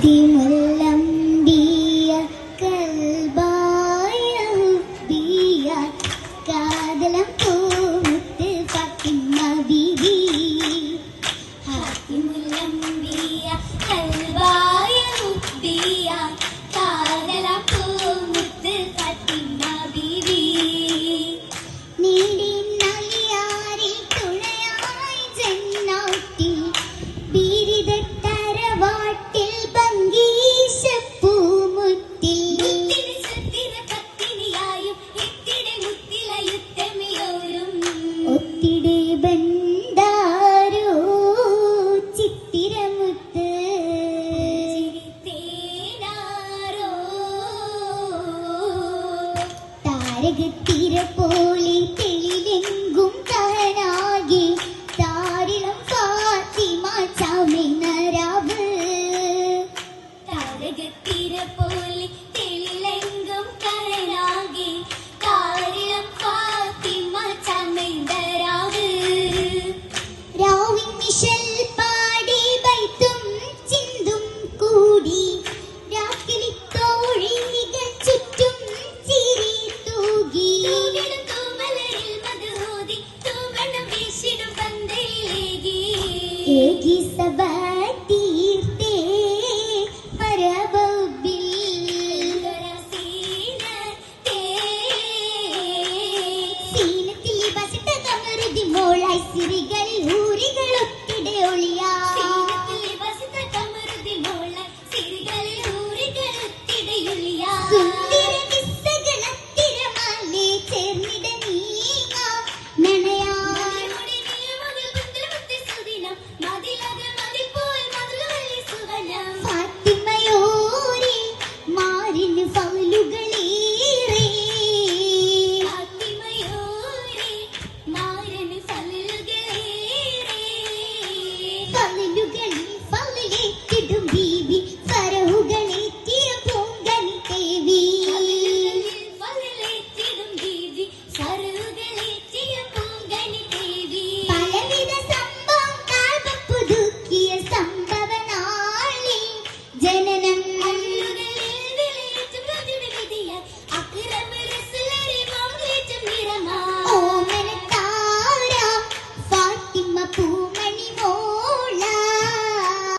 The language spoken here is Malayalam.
ഫാത്തിമുല്ലംബിയ കൽബായ ഹുബ്ബിയ കാതലം പൂമുത്ത് ഫാത്തിമ ബീവി. ഫാത്തിമുല്ലംബിയ കൽബായ ഹുബ്ബിയ കാതലം പൂമുത്ത് ഫാത്തിമ ബീവി. നീടി നലിയാരിൽ തുണയായി ജന്നാത്തിൽ ബീരിത തറവാട്ടിൽ ഒത്തിടെ ബണ്ടാരോ ചിത്തിരമുത്ത് താരകത്തിര പോലെ തെളിലെങ്കും കനാകെ താരിളം ഫാത്തിമ ചാമിനരാവ്. താരകത്തിര പോലെ തെളിലെങ്കും കനാകെ താരിളം ഫാത്തിമ ചാമിനരാവ്. രാവിൻ നിശൽ പാടി ബൈത്തും ചിന്തും കൂടി രാക്കിലി തോഴികൾ ചുറ്റും ചിരി തൂകി. ഏകി സഭ തീർത്തേ പരബിൽ സീനത്തിൽ ബസിട്ട കമറുതി മോളായി സിരികളിൽ ഊരികൾ ഒത്തിടെ ഒളിയാ. സുന്ദര നിസ്സകളത്തിരമാലേ ചേർന്നിട നീങ്ങ നനയാ. ഫാത്തിമയോരെ മാറിന് ഫളുകളേറെ. ഫളുകളേറ്റിടും ബീവി ഫറഹുകളേറ്റിയ പൂങ്കനി ദേവി. പലവിധ സംഭവം കാൽപുതുക്കിയ സംഭവനാളിൽ ജനനം